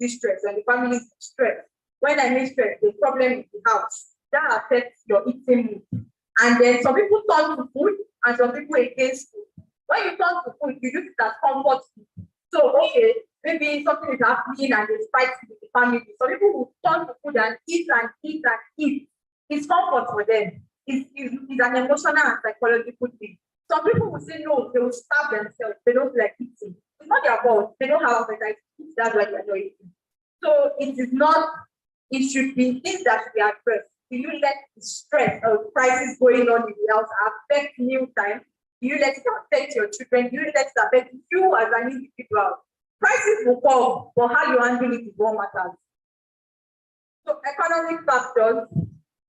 distress, when the family is stressed. When I mean stress, the problem in the house, that affects your eating mood. And then some people turn to food and some people against food. When you turn to food, you use it as comfort food. So, okay, maybe something is happening and there's fight with the family. Some people will turn to food and eat and eat and eat. It's comfort for them. It's an emotional and psychological thing. Some people will say no, they will starve themselves. They don't like eating. It's not their fault. They don't have appetite to eat. That's why they are not eating. So it is not, it should be things that should be addressed. Do you let the stress or crisis going on in the house affect meal time? Do you let it affect your children? Do you let it affect you as an individual? Crisis will come, but how you handle it is what matters. So economic factors,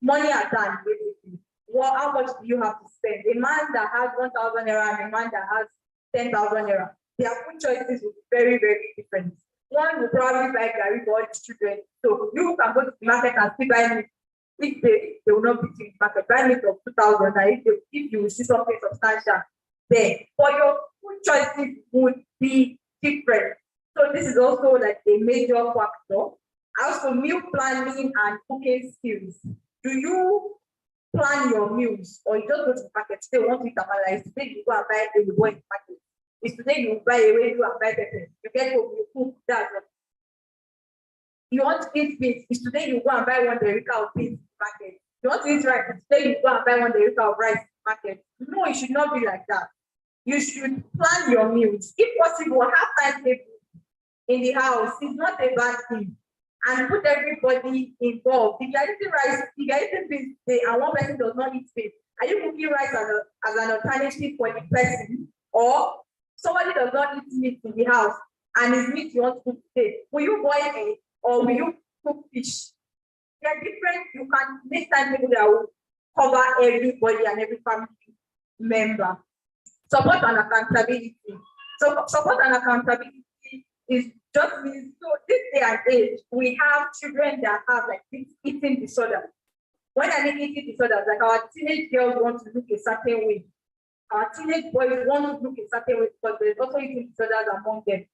money at hand, basically. Well, how much do you have to spend? A man that has 1,000 naira and a man that has 10,000 naira, their food choices will be very, very different. One will probably buy garri for all his children. So you can go to the market and still buy meat. If they will not be in the market, buy meat of 2,000, and if you see something substantial, then for your food choices would be different. So this is also like a major factor. Also, meal planning and cooking skills. Do you plan your meals, or you just go to the market? Today, want to eat amala. Today you go and buy it, you go in the market. It's today you buy a way, you and buy pepper. You get home, you cook that. You want to eat beans, it's today you go and buy 1 derica of beans in the market. You want to eat rice, it's today you go and buy 1 derica of rice in the market. No, it should not be like that. You should plan your meals. If possible, have timetable in the house. It's not a bad thing. And put everybody involved. If you're eating rice, if you're eating beans today and one person does not eat beans, are you cooking rice as an alternative for the person? Or somebody does not eat meat in the house and it's meat you want to cook today. Will you boil it or will you cook fish? They're different. You can make time table that will cover everybody and every family member. Support and accountability. So support and accountability is just means, so this day and age, we have children that have like eating disorder. When I mean eating disorders, like our teenage girls want to look a certain way. Our teenage boys want to look a certain way because there's also eating disorders among them.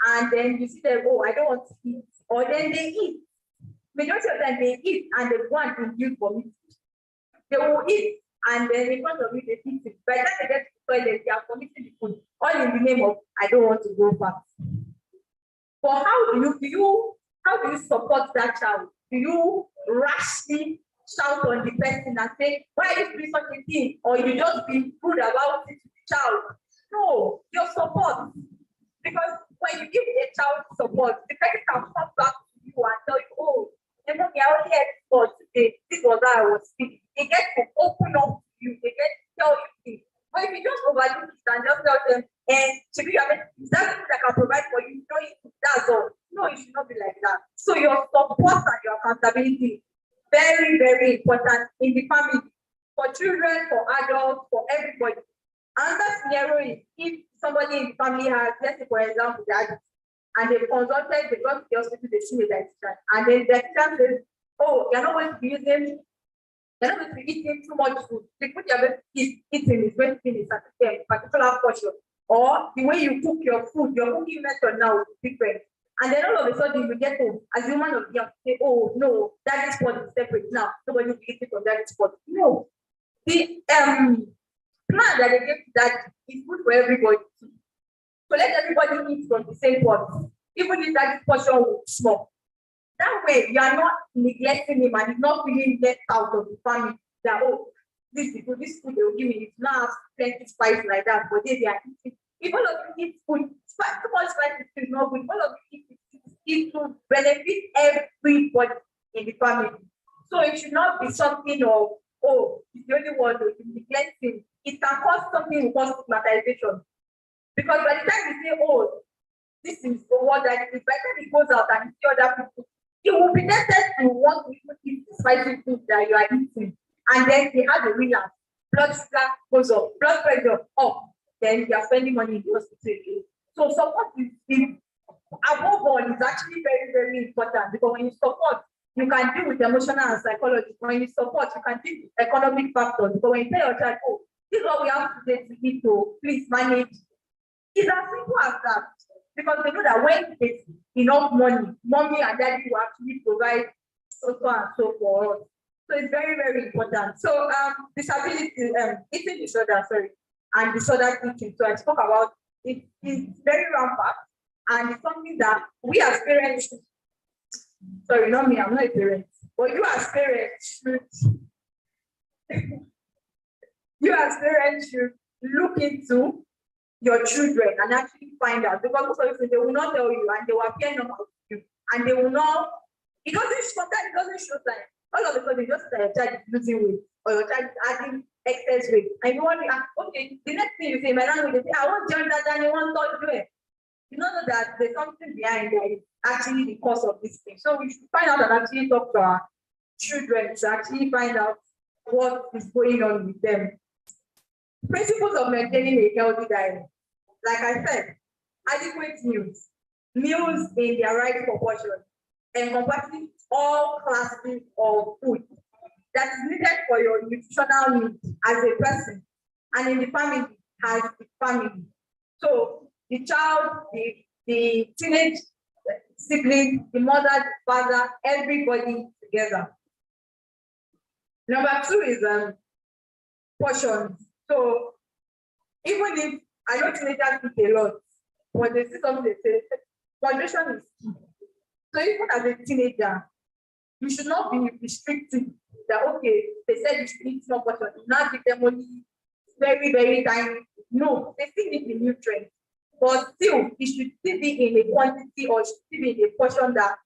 And then you see them, oh, I don't want to eat. Or then they eat. Majority of the time they eat and they go and induce vomit. They will eat and then in front of you they eat it. By the time they get to the toilet, they are vomiting the food. All in the name of I don't want to go back. But how do you support that child? Do you rashly shout on the person and say, why are you doing such a thing? Or you just be good about it to the child? No, your support. Because when you give a child support, the person can come back to you and tell you, oh, I only had for today. This was how I was feeling. They get to open up to you, they get to tell you things. But if you just overlook it and just tell them, and to be honest, that's what I can provide for you, that's all. No, it should not be like that. So your support and your accountability, very, very important in the family, for children, for adults, for everybody. Another scenario is if somebody in the family has, let's say for example, that, and they've consulted, they go to the hospital, they see a dietitian, and then the dietitian says, oh, you're not going to be using, you're not going to be eating too much food. The food you're going to be eating is going to be in a particular portion. Or the way you cook your food, your cooking method now is different. And then all of a sudden you get home as a woman of the house, say, oh no, that spot is separate now. Nobody will eat it from that spot. No. The plan that they give that is good for everybody. So let everybody eat from the same pot, even if that portion will be small. That way you are not neglecting him and he's not feeling left out of the family. That oh, this food they will give me, it's not plenty spice like that, but they are eating. If all of you eat food, too much spice is not good. All of you eat to benefit everybody in the family. So it should not be something of, oh, it's the only one who is neglecting. It can cause something called stigmatization. Because by the time you say, oh, this is the one that is, by the time it goes out and you see other people, it will be tempted to want to eat the spicy food that you are eating. And then they have a relapse. Blood sugar goes up, blood pressure up. Then you are spending money in the hospital again. So support is above all is actually very, very important, because when you support, you can deal with emotional and psychology. When you support, you can deal with economic factors. Because when you tell your child, oh, this is what we have today to eat, so please manage. It's as simple as that. because they know that when there's enough money, mommy and daddy will actually provide so and so for us. So it's very, very important. So disability, eating disorder, sorry, and disorder eating. So I spoke about it. It's very rampant, and it's something that we as parents, sorry, not me, I'm not a parent, but you as parents should you as parents should look into your children and actually find out, because most of the they will not tell you and they will appear normal to you and they will not, it doesn't show time. All of a sudden, just your child is losing weight or your child is adding excess weight. And you want to ask, okay, the next thing you say, my language, you say, I want to that and you want to do it. You know that there's something behind that is actually the cause of this thing. So we should find out and actually talk to our children to actually find out what is going on with them. Principles of maintaining a healthy diet. Like I said, adequate meals in their right proportion, encompassing all classes of food that is needed for your nutritional needs as a person and in the family as the family. So the child, the teenage sibling, the mother, the father, everybody together. Number 2 is portions. So even if I know teenagers eat a lot, when they see something, they say moderation is key. So even as a teenager, you should not be restricted that, okay, they said you should eat small portion, you now give them only very, very tiny. No, they still need the nutrients, but still, it should still be in a quantity or should still be in a portion that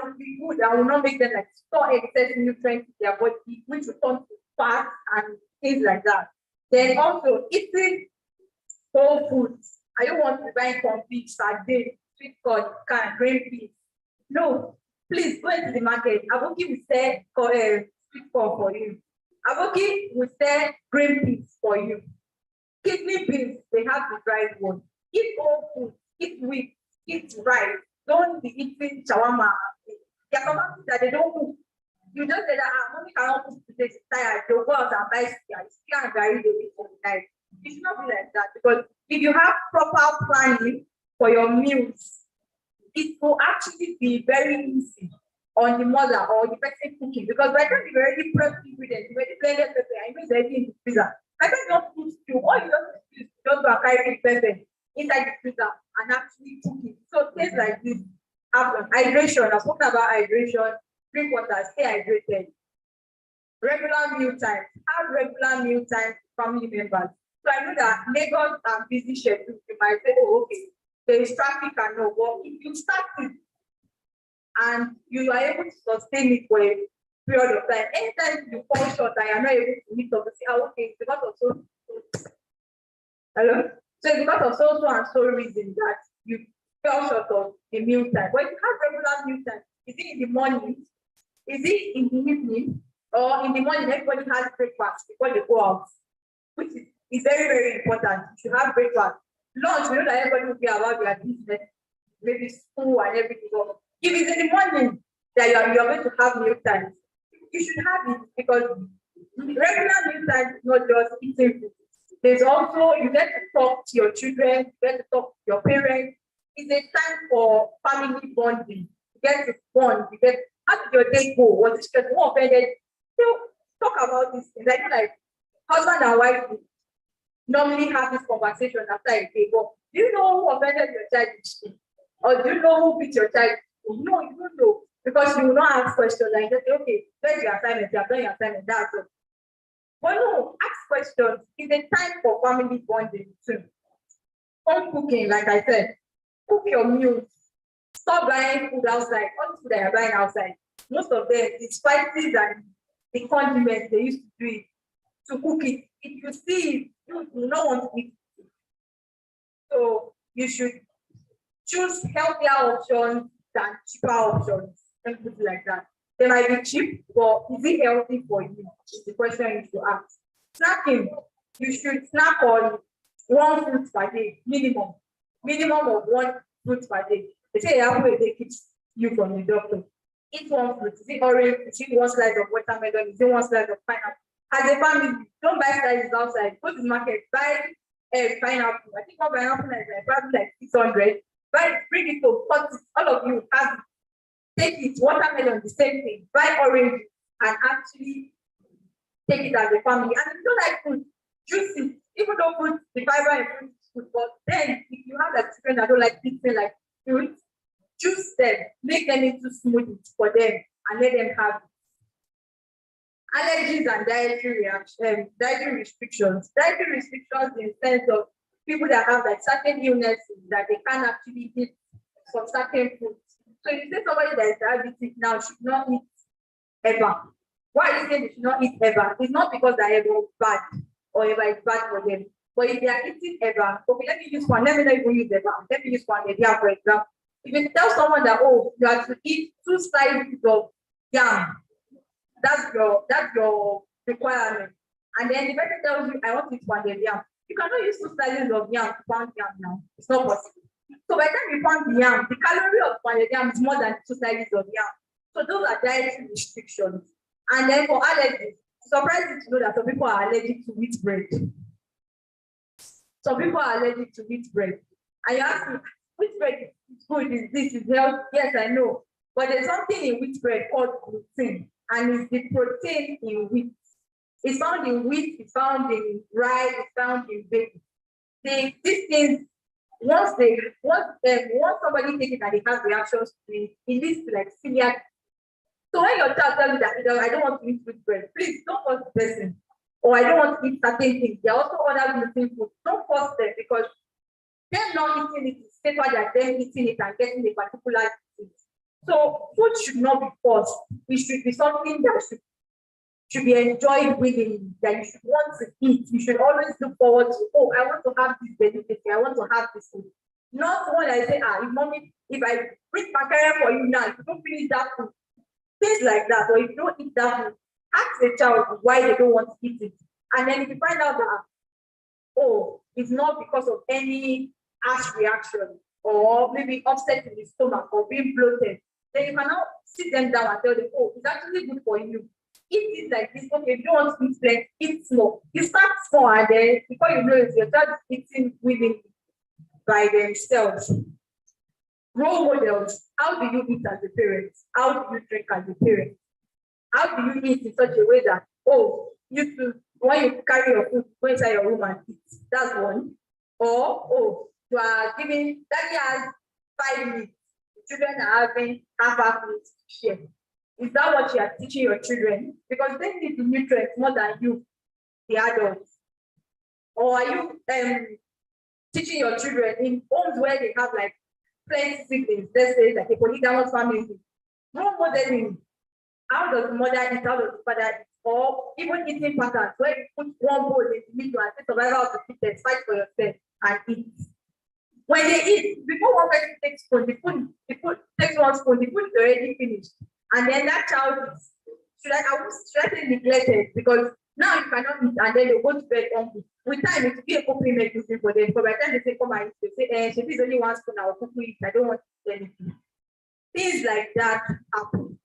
would be good, that will not make them like store excess nutrients in their body, which will turn to fat and things like that. Then also eating whole foods. I don't want to buy complete sardine, sweet corn, green peas. No, please go into the market. Aboki will sell sweet corn for you. Aboki will sell green peas for you. Kidney beans, they have the dried one. Eat whole food, eat wheat, eat rice. Don't be eating shawarma. There are some things that they don't cook. You just say that mommy cannot cook today, she's tired. They'll go out and buy sticky and gari they eat for the night. It should not be like that, because if you have proper planning for your meals, it will actually be very easy on the mother or the person cooking, because by the time you already prep ingredients, you already blended pepper, I know it's already in the freezer. I can not put stew. All you have to do is just go and carry the pepper inside the freezer and actually cook it. So things like this happen. Hydration. I've spoken about hydration. Drink water. Stay hydrated. Regular meal time. Have regular meal time with family members. So I know that Lagos are busy schedules. You might say, oh, okay, there is traffic and no work. If you start it and you are able to sustain it for a period of time, anytime you fall short and you're not able to meet up, you say, oh, okay, it's because of so. Hello? So it's because of so and so reason that you fell short of a meal time. But if you have regular meal time, is it in the morning? Is it in the evening? Or in the morning, everybody has breakfast before they go out, which is very, very important. You should have breakfast. Lunch, we know that everybody will be about their business, maybe school and everything. But if it's in the morning that you're going to have meal time, you should have it, because regular meal time is not just eating food. There's also, you get to talk to your children, you get to talk to your parents. It's a time for family bonding. You get to bond, you get, how did your day go? Was it stressful? What offended? So talk about these things. I know, like husband and wife normally have this conversation after a day. But do you know who offended your child in school? Or do you know who beat your child? No, you don't know. Because you will not ask questions like that. Okay, where's your assignment? You have done your assignment. That's it. But no, ask questions. It's a time for family bonding too. Home cooking, like I said, cook your meals. Stop buying food outside. All the food that you're buying outside, most of them, the spices and the condiments they used to do it to cook it. If you see it, you do not want to eat it. So you should choose healthier options than cheaper options. Let's put it like that. They might be cheap, but is it healthy for you? Is the question you should ask. Snacking, you should snack on 1 fruit per day, minimum. Minimum of 1 fruit per day. They say halfway they keeps you from the doctor. Eat 1 fruit. Is it orange? Is it 1 slice of watermelon? Is it 1 slice of pineapple? As a family, don't buy slices outside. Go to the market, buy pineapple. I think one pineapple is like probably like 600. Buy, bring it to cut it. All of you have it. Take it. Watermelon, the same thing. Buy orange and actually take it as a family. And if you don't like fruit, juice it. Even though fruit, the fiber in fruit is good, but then if you have like children that don't like eating like fruit, juice them, make them into smoothies for them, and let them have it. Allergies and dietary restrictions. Dietary restrictions in the sense of people that have like certain illnesses that they can't actually eat some certain foods. So if you say somebody that is diabetic now should not eat ever. Why are you saying they should not eat ever? It's not because that ever is bad or ever is bad for them. But if they are eating ever, okay, let me use one. Let me not even use ever. Let me use one idea, for example. If you tell someone that, oh, you have to eat 2 slices of yam, that's your requirement. And then the person tells you, I want to eat one yam. You cannot use 2 slices of yam to pound yam now. It's not possible. So by the time you pound the yam, the calorie of one yam is more than 2 slices of yam. So those are dietary restrictions. And then for allergies, surprising to know that some people are allergic to wheat bread. Some people are allergic to wheat bread. And you ask me, wheat bread is good, is this, is health? Yes, I know. But there's something in wheat bread called gluten, and it's the protein in wheat. It's found in wheat, it's found in rice, it's found in baking. These things, once somebody takes it and they have reactions to it, it leads to like celiac. So when your child tells you that I don't want to eat wheat bread, please don't force the person. Or I don't want to eat certain things. There are also other gluten foods. Don't force them, because them not eating it is safer than them eating it and getting a particular disease. So food should not be forced. It should be something that should be enjoyed willingly, that you should want to eat. You should always look forward to, oh, I want to have this benefit, I want to have this food. Not one that I say, if I bring macaroni for you now, if you don't finish that food, things like that, or if you don't eat that food, ask the child why they don't want to eat it. And then if you find out that, oh, it's not because of any harsh reaction, or maybe upset in the stomach, or being bloated, then you can now sit them down and tell them, oh, it's actually good for you. Eat it like this. Okay, if you don't want to eat less, eat small. You start small, and then before you know it, your child is eating willingly by themselves. Role models. How do you eat as a parent? How do you drink as a parent? How do you eat in such a way that, oh, you too, when you carry your food, go inside your room and eat? That's one. Or, oh, you are giving, daddy has 5 minutes. The children are having half minutes to share. Is that what you are teaching your children? Because they need the nutrients more than you, the adults. Or are you teaching your children in homes where they have like plenty siblings, let's say like a polygamous family? Role modeling. How does the mother eat? How does the father eat? Or even eating patterns where you put one bowl in the middle and say survival of the fittest, fight for yourself and eat. When they eat, before one person takes spoon, the food takes one spoon, the food is already finished. And then that child is, should I say neglected? Because now you cannot eat, and then they go to bed hungry. With time, it will be a coping mechanism for them. Because by the time they say, come and eat, they say, she is only 1 spoon, I will cook it, I don't want to eat anything. Things like that happen.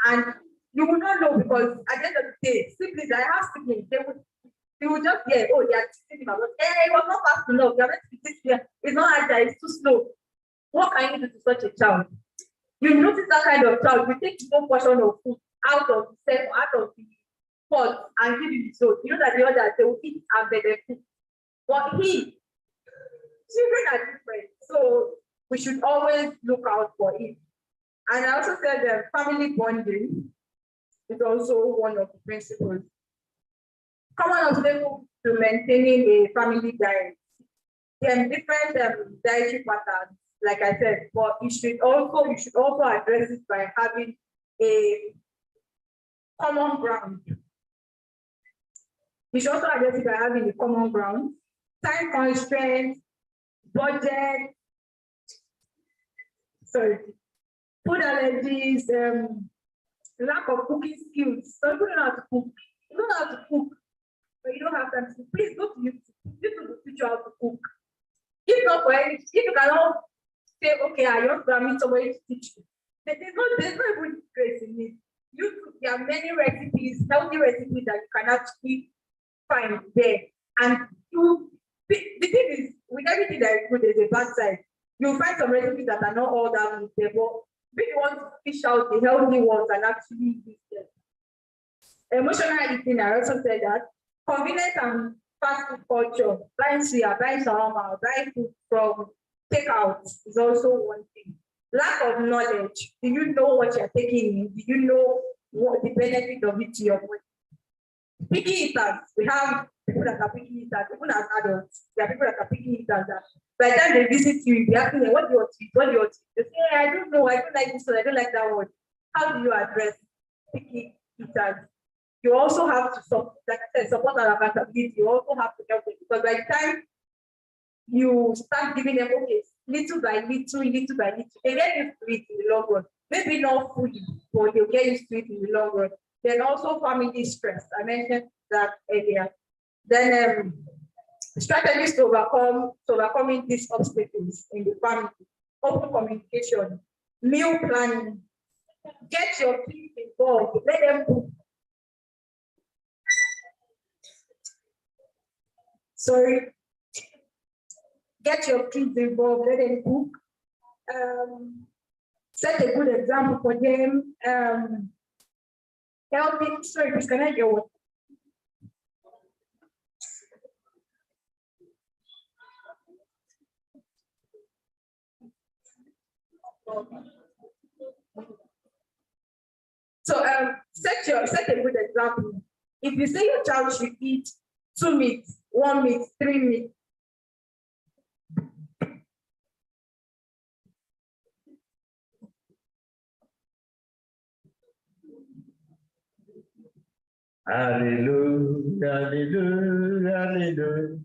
And you will not know, because at the end of the day, siblings, I have siblings, they will just get, oh, they are teaching him about, it was not fast enough, you are meant to be teaching here. It's not agile, it's too slow. What can you do to such a child? You notice that kind of child, you take one portion of food out of the pot and give him the soul. You know that the others, they will eat and benefit. But children are different, so we should always look out for it. And I also said that family bonding is also one of the principles. Common obstacle to maintaining a family diet. There are different dietary patterns, like I said, but you should also address it by having a common ground. You should also address it by having a common ground, time constraints, budget, food allergies, lack of cooking skills. So people don't know how to cook. You don't know how to cook, but you don't have time to cook. Please go to YouTube. YouTube will teach you how to cook. If not for any, if you cannot say, okay, I want to meet somebody to teach you. There's no even grace in it. There are many recipes, healthy recipes that you can actually find there. And you The thing is, with everything that is good, there's a bad side. You'll find some recipes that are not all that good, but if you want to fish out the healthy ones and actually eat them. Emotional eating, I also said that. Convenience and fast food culture, buying suya, buying shawarma, buying food from takeout is also one thing. Lack of knowledge. Do you know what you're taking in? Do you know what the benefit of it to your body? Picky eaters. We have people that are picky eaters, even as adults. There are people that are picky eaters that by the time they visit you, they ask them, what do you want to eat? What do you want to eat? They say, hey, I don't know, I don't like this one, I don't like that one. How do you address picky eaters? You also have to support, like I said, support and accountability. You also have to help them because by the time you start giving them, okay, little by little, they get used to it in the long run. Maybe not fully, but they'll get used to it in the long run. Then also family stress. I mentioned that earlier. Then strategies to overcoming these obstacles in the family. Open communication, meal planning. Get your kids involved. Let them cook. Sorry. Get your kids involved. Let them cook. Set a good example for them. Help me. Sorry, please, can I get one? So set a good example. If you say your child should eat 2 meats, 1 meat, 3 meats. Hallelujah, hallelujah, hallelujah,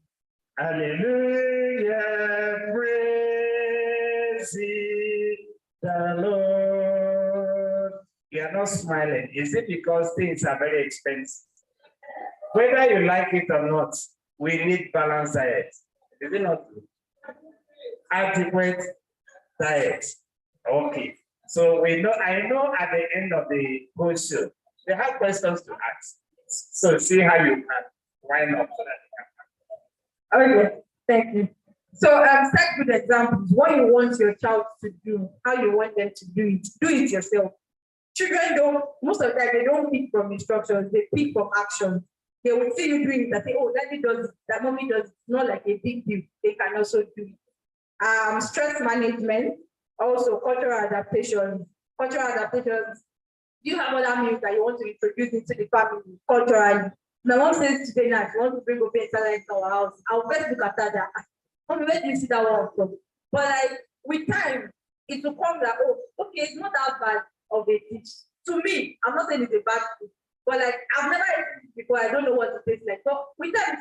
hallelujah, praise the Lord. You are not smiling. Is it because things are very expensive? Whether you like it or not, we need balanced diet. Is it not true? Adequate diet. Okay. So we know, I know at the end of the whole show, they have questions to ask. So see how you can wind up so that. Okay, thank you. So set good examples. What you want your child to do, how you want them to do it yourself. Children don't, most of the time, they don't pick from instructions, they pick from action. They will see you doing it and say, oh, daddy does it, that mommy does it. It's not like a big deal. They can also do it. Stress management, also cultural adaptations. Cultural adaptations. Do you have other meals that you want to introduce into the family culturally? My mom says today night, you want to bring up a salad to our house. I'll first look at that. Mommy, where do you see that one from? But like with time, it will come that, oh, okay, it's not that bad of a dish. To me, I'm not saying it's a bad food, but like I've never eaten it before. I don't know what it tastes like. So with time,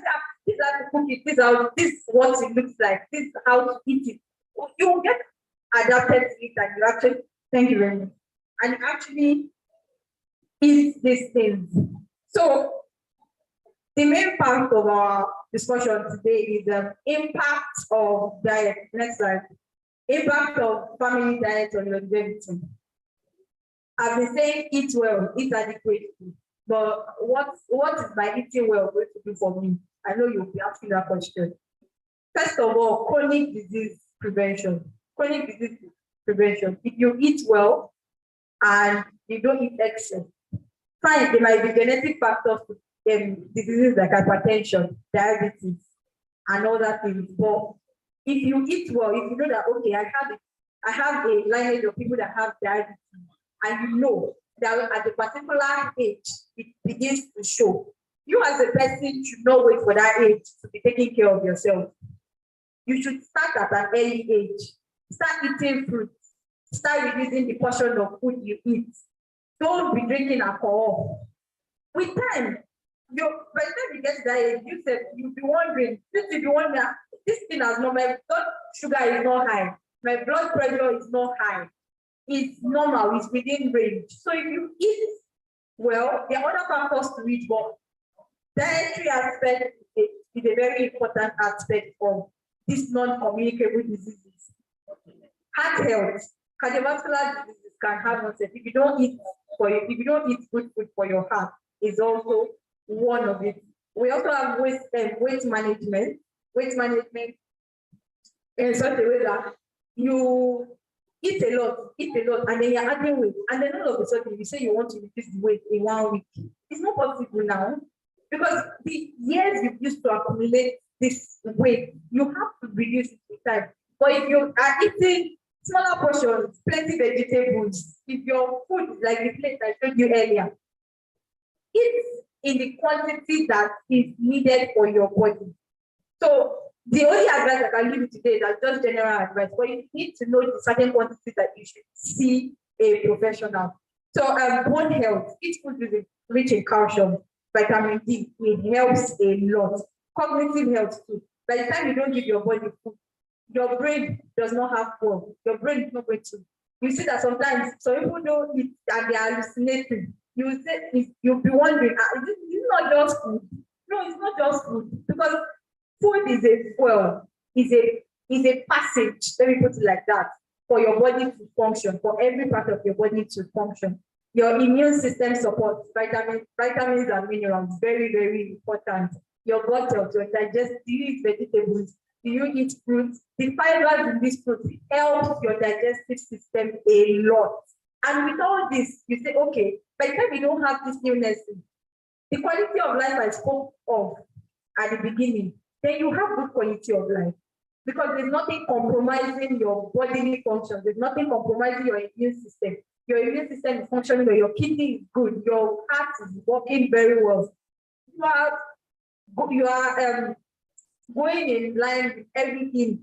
you say, this is how to cook it, this is what it looks like, this is how to eat it. You will get adapted to it and you actually, thank you very much. And actually eat these things. So the main part of our discussion today is the impact of diet. Next slide. Impact of family diet on longevity. I've been saying eat well, eat adequately. But what is my eating well going to do for me? I know you'll be asking that question. First of all, chronic disease prevention. Chronic disease prevention. If you eat well and you don't eat excess, fine, there might be genetic factors to diseases like hypertension, diabetes, and other things. But if you eat well, if you know that, okay, I have a lineage of people that have diabetes, and you know that at a particular age, it begins to show. You as a person should not wait for that age to be taking care of yourself. You should start at an early age. Start eating fruit. Start reducing the portion of food you eat. Don't be drinking alcohol. With time, by the time you get to that age, you'll be wondering, this thing has not, my blood sugar is not high, my blood pressure is not high. It's normal, it's within range. So if you eat well, there are other factors to it, but dietary aspect is a very important aspect of these non-communicable diseases. Heart health, cardiovascular diseases can have onset if you don't eat good food for your heart. Is also one of it. We also have weight management. weight management in such a way that you eat a lot, and then you're adding weight, and then all of a sudden you say you want to reduce the weight in 1 week. It's not possible now because the years you've used to accumulate this weight, you have to reduce it with time. But if you are eating smaller portions, plenty vegetables, if your food is like the plate I showed you earlier, eat in the quantity that is needed for your body. So the only advice I can give you today is just general advice, but you need to know the certain quantities that you should see a professional. So bone health, each food is rich in calcium, vitamin D, it helps a lot. Cognitive health too. By the time you don't give your body food, your brain does not have food. Your brain is not going to. You see that sometimes some people don't eat and they are hallucinating. You say you'll be wondering, is it not just food? No, it's not just food because food is a fuel, is a passage. Let me put it like that for your body to function, for every part of your body to function. Your immune system supports vitamins and minerals, very, very important. Your gut health, your digestion, do you eat vegetables? Do you eat fruits? The fibers in these fruits help your digestive system a lot. And with all this, you say, okay, by the time we don't have these illnesses, the quality of life I spoke of at the beginning, then you have good quality of life. Because there's nothing compromising your bodily function. There's nothing compromising your immune system. Your immune system is functioning well. Your kidney is good. Your heart is working very well. You are going in line with everything.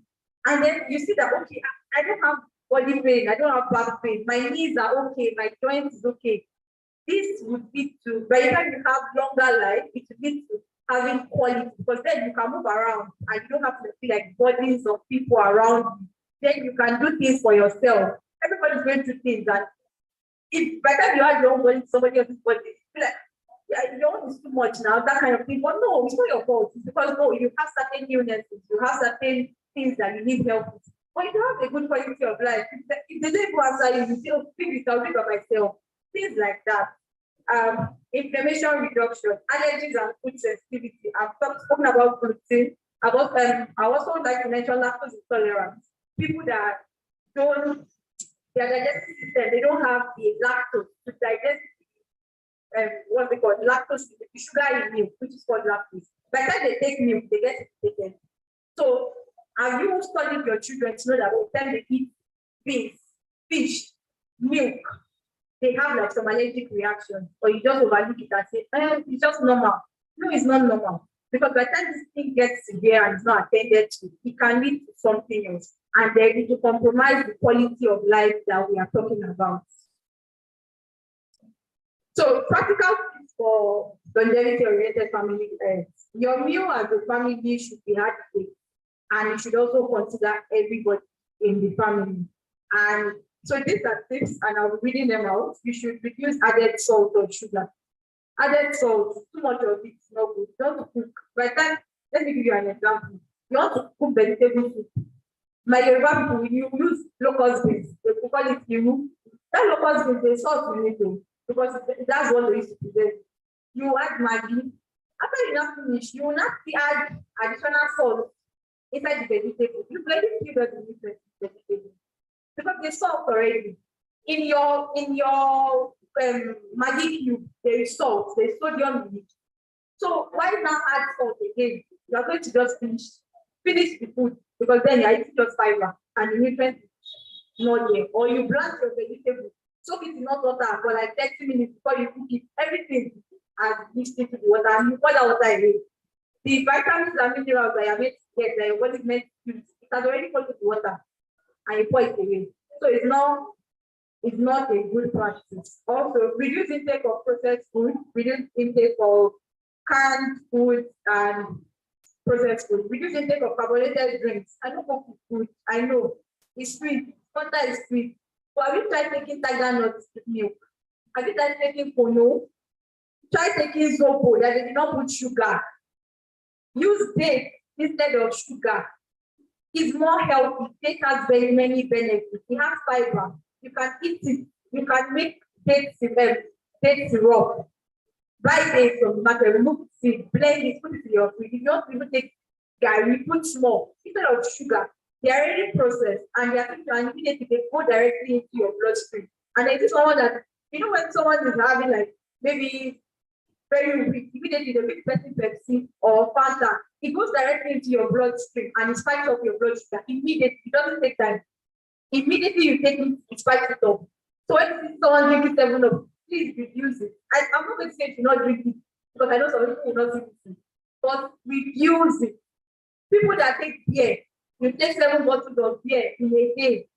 And then you see that, okay, I don't have body pain. I don't have back pain. My knees are okay. My joints is okay. This would lead to, by the time you have longer life, it would lead to having quality, because then you can move around and you don't have to feel like bodies of people around you. Then you can do things for yourself. Everybody's going through things that if by the time you have your own body, somebody else's body, you feel like, yeah, your own is too much now, that kind of thing. But no, it's not your fault. It's because no, you have certain illnesses, you have certain things that you need help with. But if you have a good quality of life, if they don't answer you, you feel maybe I'll do it by myself. Things like that. Inflammation reduction, allergies and food sensitivity. I've spoken about gluten. I also like to mention lactose intolerance. People that don't, their digestive system, they don't have the lactose to digest what's it called? Lactose, the sugar in milk, which is called lactose. By the time they take milk, they get it taken. So have you studied your children to know that by the time they eat beans, fish, milk, they have like some allergic reaction, or you just overlook it and say, it's just normal. No, it's not normal. Because by the time this thing gets severe and it's not attended to, it can lead to something else. And then it will compromise the quality of life that we are talking about. So practical tips for longevity-oriented family life. Your meal as a family should be hearty, and you should also consider everybody in the family. And so these are tips, and I'll be reading them out. You should reduce added salt or sugar. Added salt, too much of it is not good. You want to cook. By the time, let me give you an example. You want to cook vegetable soup. My Yoruba people, you use locust beans. They call it you. That locust beans, they salt you need to, because that's what they used to do. You add Maggi. After you not finish, you will not add additional salt inside the vegetable. You blend it together with the vegetable. Because they salt already. In your Maggi cube, there is salt, there is sodium in it. So why not add salt again? You are going to just finish the food, because then you are eating just fiber and the nutrients not there. Or you blanch your vegetable, soak it in hot water for like 30 minutes before you cook it. Everything has mixed into the water, and you pour that water away. The vitamins and minerals that you are meant to get, that your body is meant to use, it has already gone to the water, and you pour it away. So it's not a good practice. Also, reduce intake of processed food, reduce intake of canned food and processed food, reduce intake of carbonated drinks. I don't cook food. I know it's sweet. Fanta is sweet. But have you tried taking tiger nuts with milk? Have you tried taking pono? Try taking zobo that they did not put sugar. Use date instead of sugar. It's more healthy. Date has very many benefits. It has fiber. You can eat it. You can make date syrup. Buy dates from the market, remove the seed, blend it, put it in your fridge. If you don't even take gari, put small instead of sugar. They are already processed and they are and immediately they go directly into your bloodstream. And then this one that when someone is having like maybe very weak, immediately the big person Pepsi or Fanta, it goes directly into your bloodstream and it spikes up your blood sugar immediately. It doesn't take time. Immediately you take it, it spikes it up. So when you see someone drinking 7 up, please reduce it. I'm not going to say do not drink it because I know some people will not drink it, but reduce it. People that take beer, you take 7 bottles of beer in a day.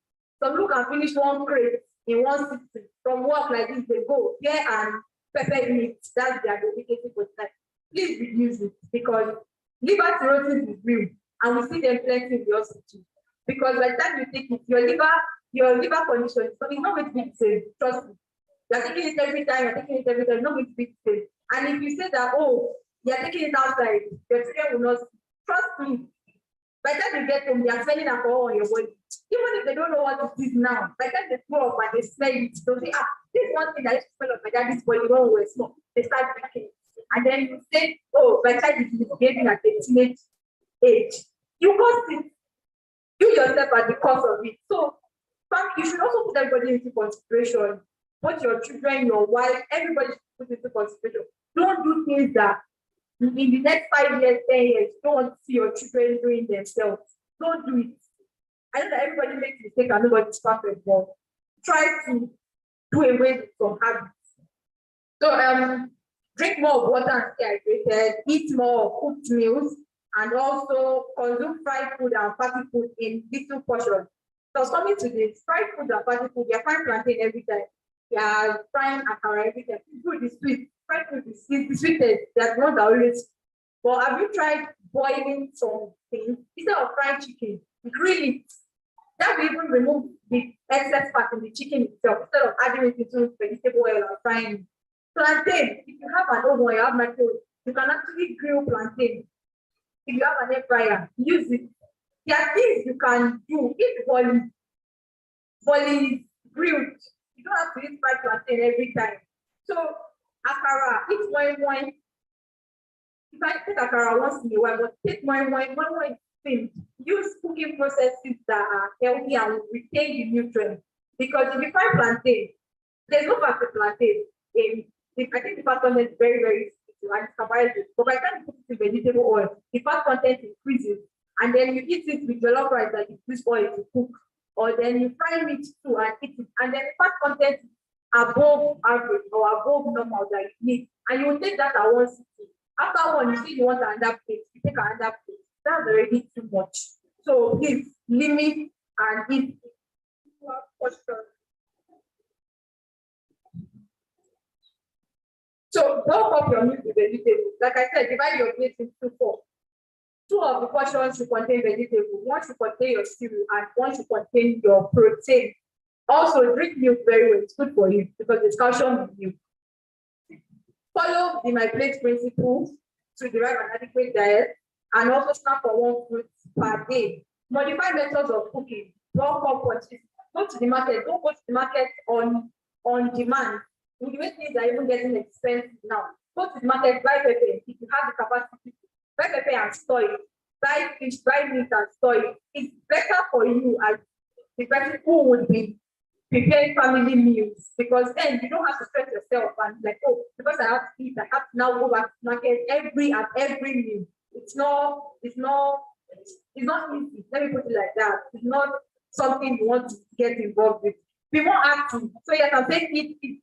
Some people can finish 1 crate in 1 sitting. From work like this, they go beer and pepper meat. That's their dedication for that. Please reduce it because liver cirrhosis is real, and we see them plenty in the hospital. Because by the time you take it, your liver condition is not going to be the same. Trust me. You're taking it every time, it's not going to be the same. And if you say that, oh, you're taking it outside, your children will not trust me. By the time you get home, they are smelling alcohol on your body. Even if they don't know what it is now, by the time they grow up and they smell it, they'll say, this is one thing that I used to smell of my daddy's body when we were small. They start drinking. And then you say, oh, by the time you behaving at a teenage age, you cause it. You yourself are the cause of it. So, you should also put everybody into consideration. Both your children, your wife, everybody should put into consideration. Don't do things that in the next 5 years, 10 years, you don't want to see your children doing themselves. Don't do it. I know that everybody makes mistakes and nobody's perfect, but try to do away with some habits. So drink more of water and stay hydrated, eat more cooked meals, and also consume fried food and fatty food in little portions. So coming to this, fried food and fatty food, you're frying plantain every time. You're frying akara every time. Food is sweet. Fried food is sweetest. That's one that always. But have you tried boiling some things instead of fried chicken? Grill it. That will even remove the excess fat in the chicken itself instead of adding it into vegetable oil or frying. Plantain, if you have an oven or you have microwave, you can actually grill plantain. If you have an air fryer, use it. There are things you can do. If volley is grilled, you don't have to eat fried plantain every time. So akara, eat wine. If I take akara once in a while, but take wine thing. Use cooking processes that are healthy and will retain the nutrients. Because if you fry plantain, there's no fat in plantain. I think the fat content is very, very sweet and it's carbohydrate. But by the time you put it in vegetable oil, the fat content increases. And then you eat it with jollof rice that you use oil to cook. Or then you fry meat too and eat it. And then the fat content is above average or above normal that you need. And you will take that at one sitting. After one, you see you want another plate, you take another plate. That's already too much. So please limit and eat. So bulk up your meat with vegetables. Like I said, divide your plate into 4. 2 of the portions should contain vegetables, 1 should contain your cereal, and 1 should contain your protein. Also, drink milk very well. It's good for you because there's calcium in milk. Follow the my plate principle to derive an adequate diet, and also snap for 1 fruit per day. Modify methods of cooking. Bulk up purchase. Go to the market. Don't go to the market on demand. With the way things are even getting expensive now. Go to the market, buy pepper if you have the capacity. Buy pepper and store it. Buy fish, buy meat and store it. It's better for you as the person who would be preparing family meals, because then you don't have to stress yourself and like, oh, because I have to eat, I have to now go back to the market every meal. It's not easy. Let me put it like that. It's not something you want to get involved with. Be more active. So you can say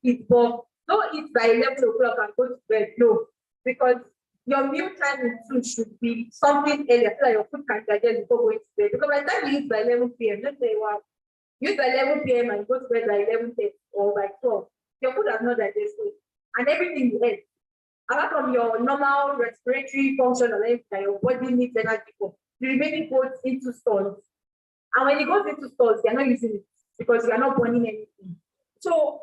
eat, but don't eat by 11 o'clock and go to bed. No, because your meal time in food should be something earlier so that your food can digest before going to bed. Because by the time you eat by 11 p.m., let's say, wow, you eat by 11 p.m. and go to bed by 11:30 or by 12, your food has not digested. And everything you eat, apart from your normal respiratory function and everything that your body needs energy for, the remaining goes into stores. And when it goes into stores, you're not using it because you are not burning anything. So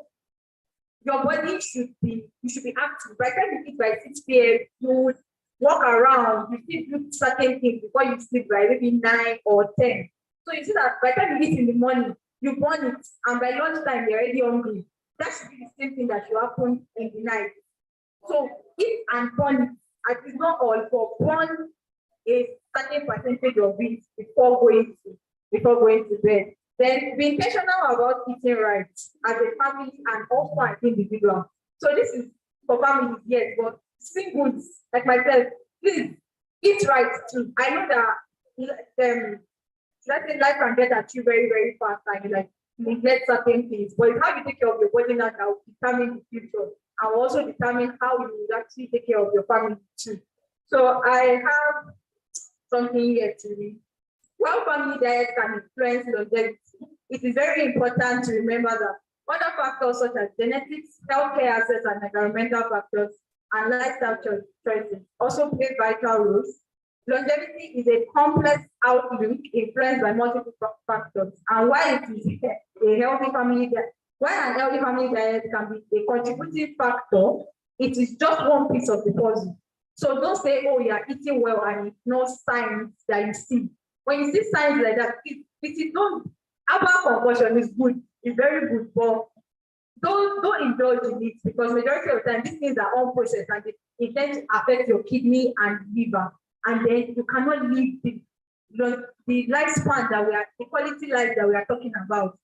your body should be active. By the time you eat by 6 p.m., you would walk around, you still do certain things before you sleep by maybe 9 or 10. So you see that by the time you eat in the morning, you burn it, and by lunchtime you're already hungry. That should be the same thing that should happen in the night. So eat and burn it. And it's not all for burn a certain percentage of it before going to bed. Then be intentional about eating right as a family and also as individual. So this is for families, yes, but singles like myself, please eat right too. I know that let's say life can get at you very, very fast and you like neglect certain things. But it's how you take care of your body now that will determine the future and also determine how you will actually take care of your family too. So I have something here to read. While family diet can influence longevity, it is very important to remember that other factors such as genetics, healthcare access, and environmental factors and lifestyle choices also play vital roles. Longevity is a complex outlook influenced by multiple factors, and while it is a healthy family diet, while an healthy family diet can be a contributing factor, it is just one piece of the puzzle. So don't say, oh, you're eating well and ignore signs that you see. When you see signs like that, it is not, herbal concoction is good, it's very good, but don't indulge in it because majority of the time these things are unprocessed and they tend to affect your kidney and liver, and then you cannot live the lifespan that the quality life that we are talking about.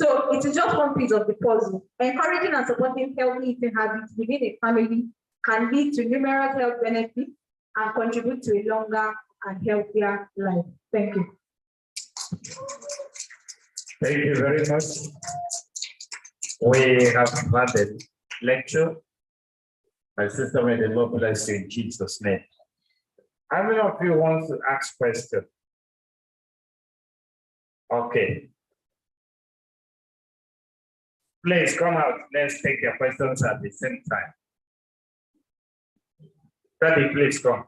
So it is just one piece of the puzzle. Encouraging and supporting healthy eating habits within a family can lead to numerous health benefits and contribute to a longer and healthier life. Thank you. Thank you very much. We have had a lecture. My sister made a Lord bless you in Jesus' name. How many of you want to ask questions? Okay. Please come out. Let's take your questions at the same time. Daddy, please come.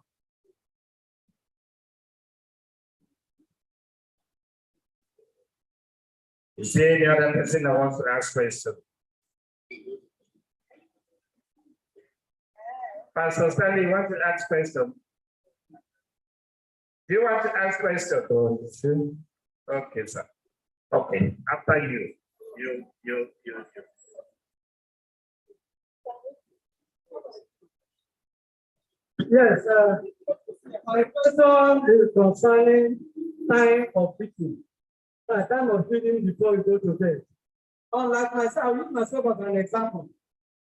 Is there any other person that wants to ask questions? Pastor Stanley, you want to ask questions? Do you want to ask questions? Okay, sir. Okay, after you. Yes, my question is concerning time of eating. Time of eating before you go to bed. Unlike myself, I'll use myself as an example.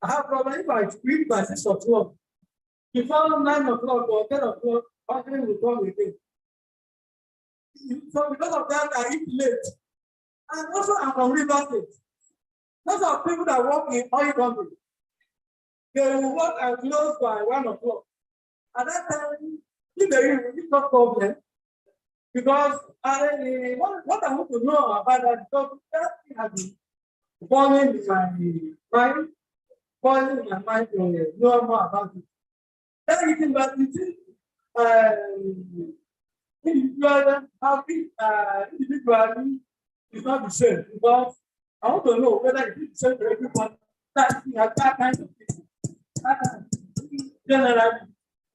I have problem if I eat by 6 o'clock. Before 9 o'clock or 10 o'clock, hungry will come again. So because of that, I eat late. And also I'm from River State. Those are people that work in oil company. They will work and close by 1 o'clock. At that time, if there is no problem, because what I want to know about that, because that thing has been boiling in my mind to know more about it. That eating, but it is individually is not the same, because I want to know whether it is the same for everyone. That kind of thing. Generally,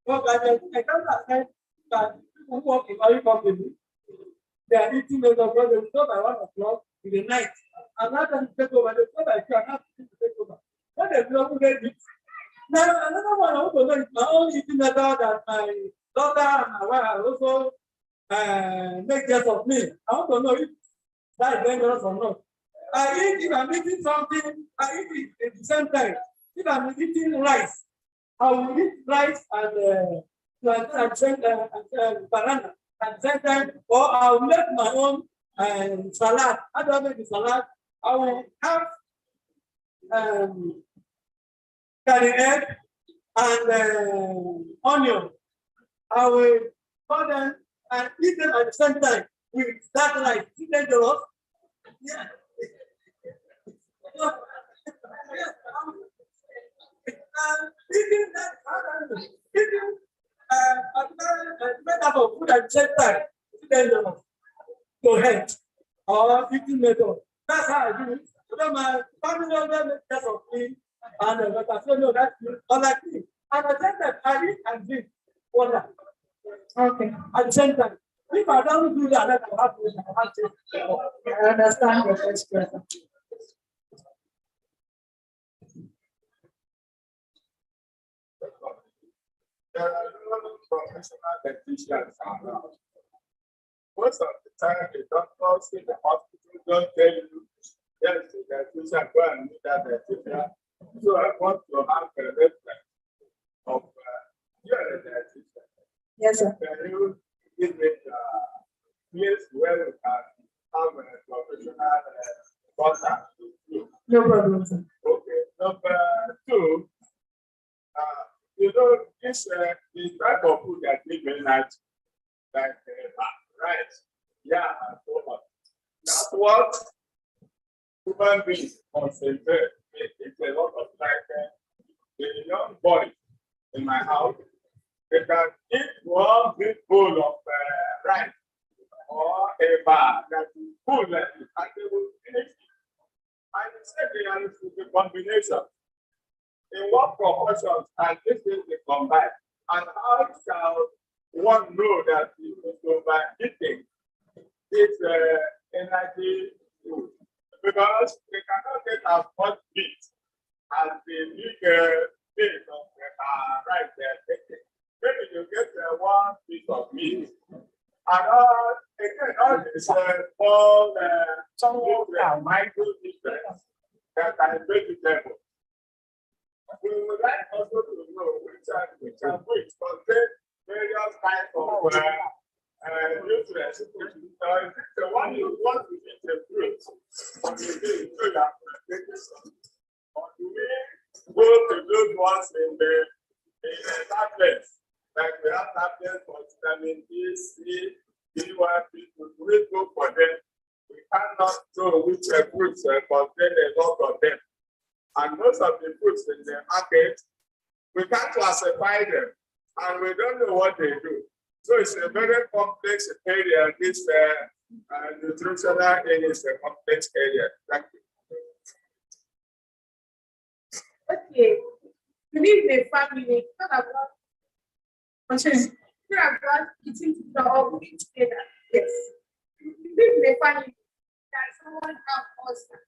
but I can't accept that people who work in oil company, they are eating those of God, they will go by 1 o'clock in the night. And not going to take over, they go by 2 and not to take over. When they don't get it. Now, another one I want to know is my own eating method that my daughter and my wife are also make jest of me. I want to know if that is dangerous or not. If I'm eating something, I eat it at the same time. If I'm eating rice, I will eat rice and banana at the same time, or I will make my own salad. How do I make the salad? I will have curry egg and onion. I will put them and eat them at the same time with that rice. Is it dangerous? Yeah. Eating that, eating method of food at the same time, is dangerous to health or eating method. That's how I do it. So my family member make test of me, and but I say no, that's unlike me. And at the same time, I eat and drink water. Okay. At the same time, if I don't do that, I have to. I understand your question. professional dietitians are now. Most of the time, the doctors in the hospital don't tell you, yes, the dietitian, go and meet that dietitian. So I want to have a reference of you are a dietitian. Yes, sir. Can you give me a place where we can have a professional contact with you? No problem, sir. Okay. Number two, you know, this type of food that we very nice, like rice, yeah, and so on. That's what human beings concentrate. It's a lot of like the young boy in my house. They can eat one big bowl of rice or a bar that is full and they will finish it. And the second is the combination. In what proportions can this thing be combined? And how shall one know that it is overeating this energy food? Because they cannot get as much meat as the big piece of rice they're taking. Maybe you get one piece of meat. And again, all these small micro nutrients that are vegetable. We would like also to know which contain various kinds of nutrients. So is it the one you want to eat the fruit? Or do we go to those ones in the tablets? Like we have tablets for vitamin D, C, B1, B2. We go for them. We cannot know which fruits contain a lot of them. And most of the fruits in the market, we can't classify them, and we don't know what they do. So it's a very complex area. This nutritional area is a complex area. Thank you. Okay. You live in a family. Talk about eating together or moving together. Yes. You live in a family that someone has ulcer.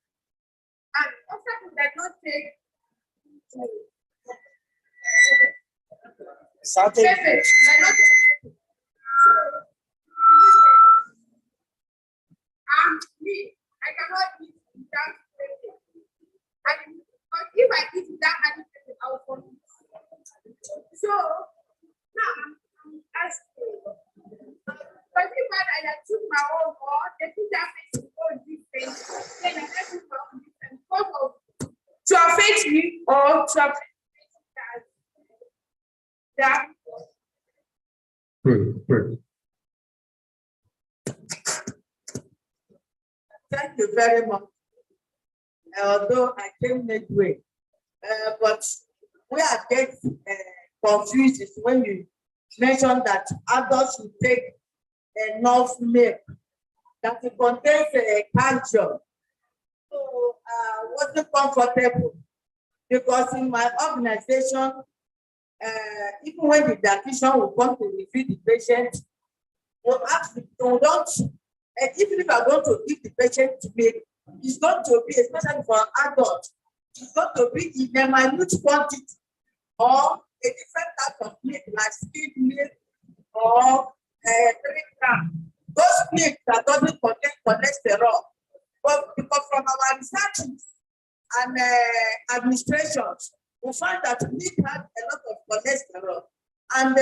And ulcer does not take me, I cannot eat without anything. And but if I eat without anything, I will vomit. So now I'm asking, but if I took my own or they put that face to all these things, then I have to my own different because of to affect me or to affect that. Thank you very much. Although I came midway, but we are getting confused is when you mention that adults should take enough milk that it contains calcium. So wasn't comfortable because in my organization, even when the dietitian will come to review the patient, we'll ask them, don't, even if I want to give the patient milk, it's going to be, especially for adults, it's going to be in a minute quantity or a different type of milk, like skimmed milk or 3 grams. Those milk that doesn't contain cholesterol. But because from our research and administrations, we find that milk has a lot of cholesterol, and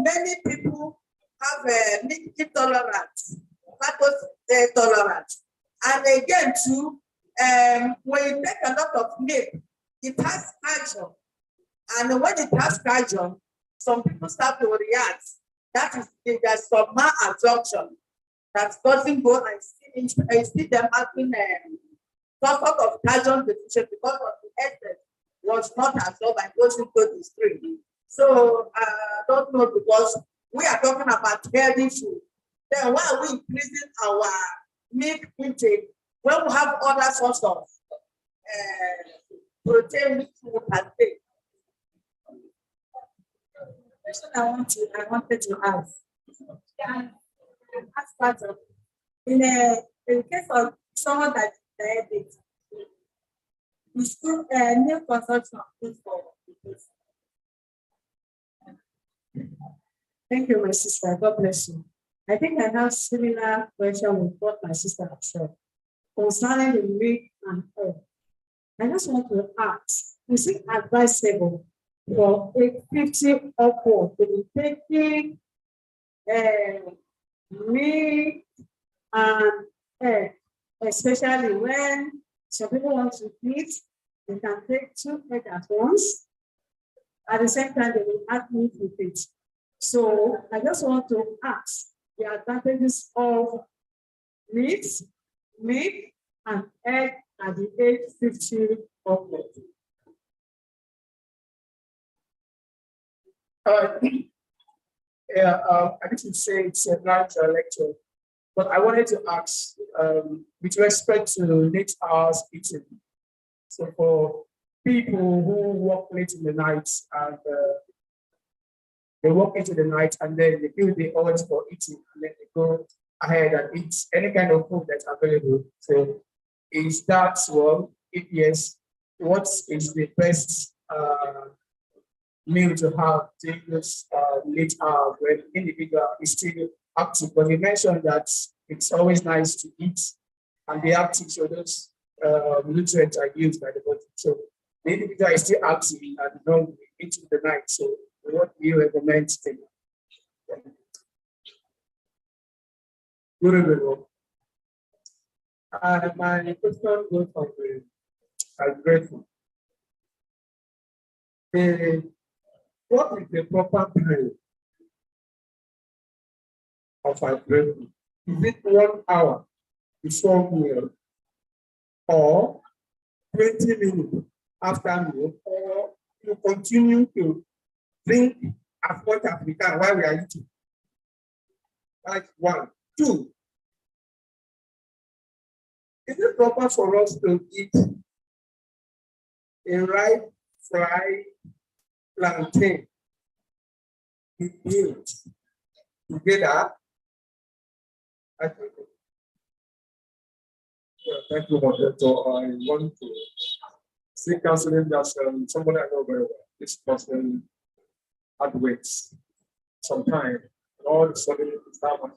many people have milk intolerance, lactose tolerance. And again, too, when you take a lot of milk, it has calcium. And when it has calcium, some people start to react. That is, there's some malabsorption that doesn't go and see them having some sort of calcium deficiency because of the essence was not absorbed and goes into the stream. So I don't know, because we are talking about healthy food. Then why are we increasing our milk intake when we have other sources of protein which we can take? Question I wanted to ask. As part of in case of someone that is diabetic, is still milk consumption good for the person? Thank you, my sister. God bless you. I think I have similar question with what my sister has said concerning the milk and egg. I just want to ask, is it advisable for a 50 upward to be taking milk and egg, especially when some people want to eat, they can take 2 eggs at once. At the same time, they will add meat with it. So I just want to ask the advantages of meat, milk, and egg at the age 50 upward. I need to say it's a nice lecture, but I wanted to ask with respect to late hours eating. So for people who work late in the night and they work into the night and then they feel the urge for eating and then they go ahead and eat any kind of food that's available. So is that one? If yes, what is the best meal to have during this late hours when the individual is still active? But you mentioned that it's always nice to eat and be active, so those nutrients are used by the body. So the individual is still active and don't eat in the night. So what do you recommend to take? Good evening. My question goes on the I'm grateful. What is the proper period of hydration? Is it 1 hour before meal or 20 minutes after meal, or you continue to drink as much as we can while we are eating? That's 1. 2, is it proper for us to eat a ripe fried plantain with meat together? I think. Thank you, Moderator. I want to seek counseling that somebody I know very well. This person had weights sometime, and all of a sudden it's now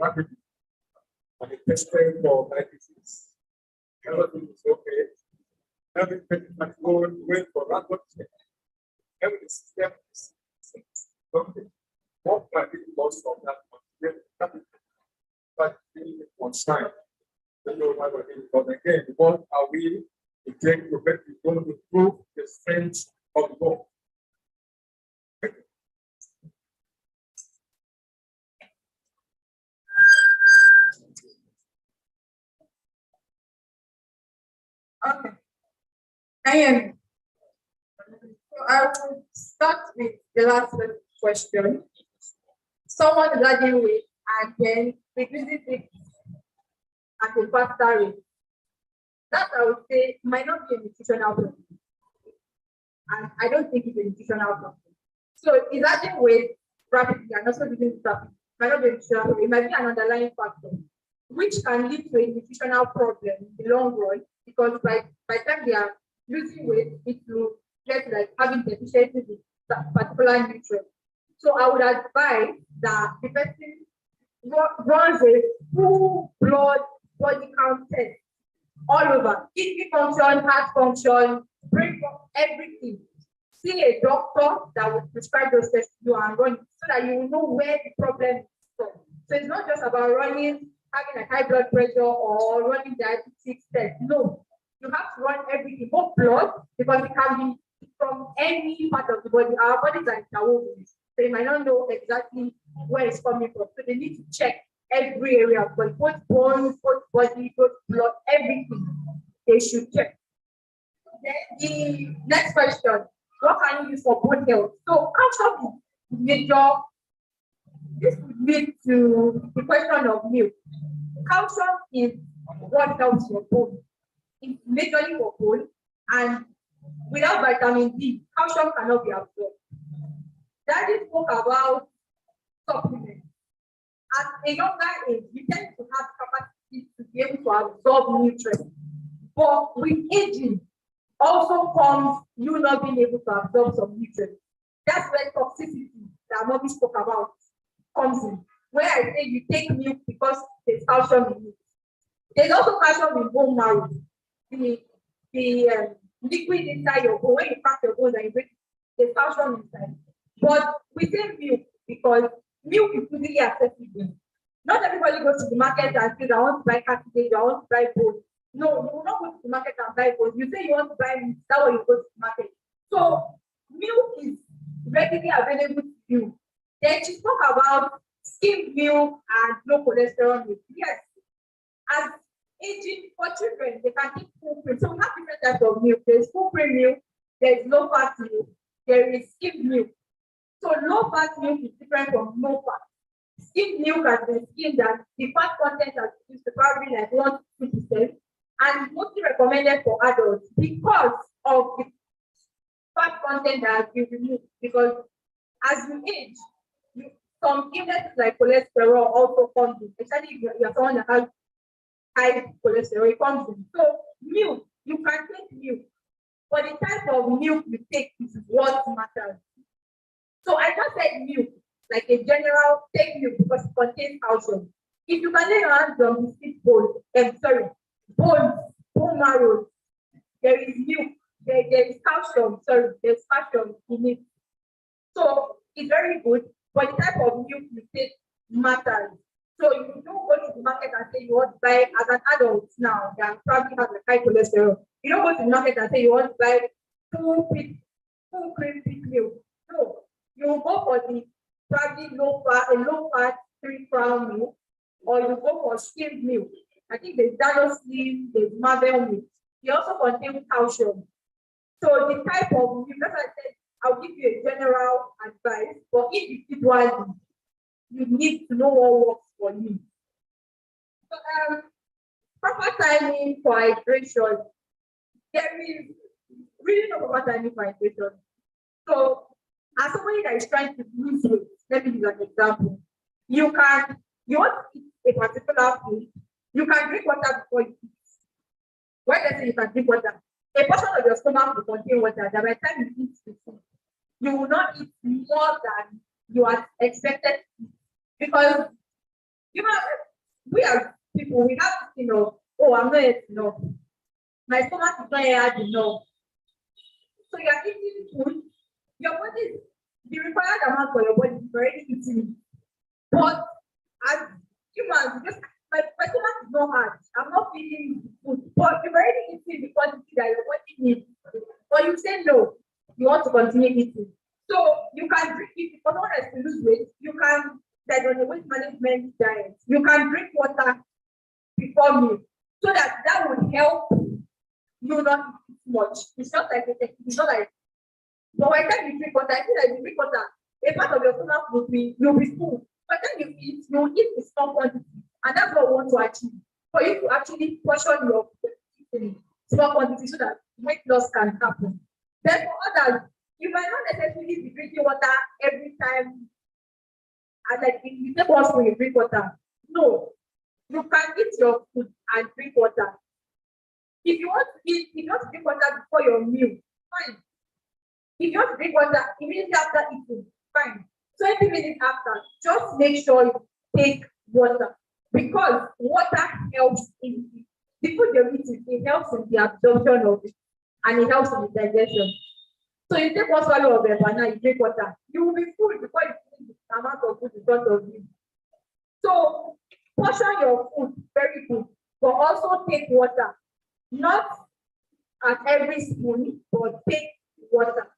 rapidly. And it tested for diabetes. Everything is okay. Everything is going wait for that one. Every step is okay. What might be lost from that one? But on time. But again, what are we going to improve the strength of the ball? Okay. I will start with the last question. Someone is adding weight and then reduces it at a faster rate. That I would say might not be a nutritional problem. And I don't think it's a nutritional problem. So is adding weight rapidly and also reducing it rapidly might not be a nutritional problem. It might be an underlying factor, which can lead to a nutritional problem in the long run, because by the time they are losing weight, it will get like having deficiencies in that particular nutrient. So I would advise that the person runs a full blood body count test all over, kidney function, heart function, brain function, everything. See a doctor that will prescribe those tests to you and run it so that you will know where the problem is from. So it's not just about having a high blood pressure or running diabetes test. No, you have to run everything, both blood, because it can be from any part of the body. Our bodies are interwoven, so you might not know exactly where it's coming from. So they need to check every area of body, both bones, both body, both blood, everything. They should check. Then the next question: what can you use for bone health? So calcium is major. This would lead to the question of milk. Calcium is what helps your bone. It's majorly for bone, and without vitamin D, calcium cannot be absorbed. Daddy spoke about supplements. At a younger age, you tend to have capacity to be able to absorb nutrients. But with aging, also comes you not being able to absorb some nutrients. That's where toxicity that mommy spoke about comes in. Where I say you take milk because there's calcium in it. There's also calcium in bone marrow. The liquid inside your bone, when you crack your bones and you break it, there's calcium inside. But we say milk because milk is easily accessible. Not everybody goes to the market and says, I want to buy cartilage, I want to buy bone. No, you will not go to the market and buy bone. You say you want to buy milk, that's why you go to the market. So milk is readily available to you. Then she spoke about skimmed milk and low cholesterol milk. Yes, as aging for children, they can eat full cream. So we have different types of milk. There's full cream milk, there's low fat milk, there is skimmed milk. So low fat milk is different from low fat. Skimmed milk has been skimmed that the fat content has reduced to probably like 1 to 2%, and mostly recommended for adults because of the fat content that has been removed. Because as you age, some illnesses like cholesterol also comes in, especially if you're someone that has high cholesterol, it comes in. So milk, you can take milk, but the type of milk you take is what matters. So I just said milk, like a general take milk because it contains calcium. If you can lay your hands on the seed bones, bones, bone marrow, there is milk, there is calcium, there's calcium in it. So it's very good, but the type of milk you take matters. So if you don't go to the market and say you want to buy, as an adult now, that probably has a high cholesterol, you don't go to the market and say you want to buy full cream pig milk. No, you will go for the probably low fat 3 crown milk, or you go for skimmed milk. I think there's Dano Slim, there's Marvel milk. They also contain calcium. So the type of milk, as I said, I'll give you a general advice, but individually, you need to know what works for you. So, proper timing for hydration. There is really no proper timing for hydration. So, as somebody that is trying to lose weight, let me give you an example. You want to eat a particular food, you can drink water before you eat. Why does it you can drink water? A portion of your stomach will contain water, that by the time you eat the food, you will not eat more than you are expected to eat. Because we as people, we have to oh, I'm not yet enough. My stomach is not yet enough. So you are eating food, your body, the required amount for your body is already eating. But as humans, my stomach is not hard. I'm not feeling food, but you've already eaten the quantity that your body needs. But you say no, you want to continue eating. So you can drink, if for someone else to lose weight, you can, like on the weight management diet, you can drink water before meal, so that would help you not eat much. It's not like it's not like, but by the time you drink water, I feel like you drink water, a part of your stomach you'll be full. By the time you eat the small quantity, and that's what we want to achieve. For you to actually portion your small quantity so that weight loss can happen. Then for others, you might not necessarily be drinking water every time. And like if you take one spoon, you drink water. No, you can eat your food and drink water. If you want to drink water before your meal, fine. If you want to drink water immediately after eating, fine. 20 minutes after, just make sure you take water, because water helps in the food you're eating. It helps in the absorption of it, and it helps in the digestion. So you take one swallow of a banana, you drink water, you will be full before you finish the amount of food in front of you. So portion your food very good, but also take water. Not at every spoon, but take water.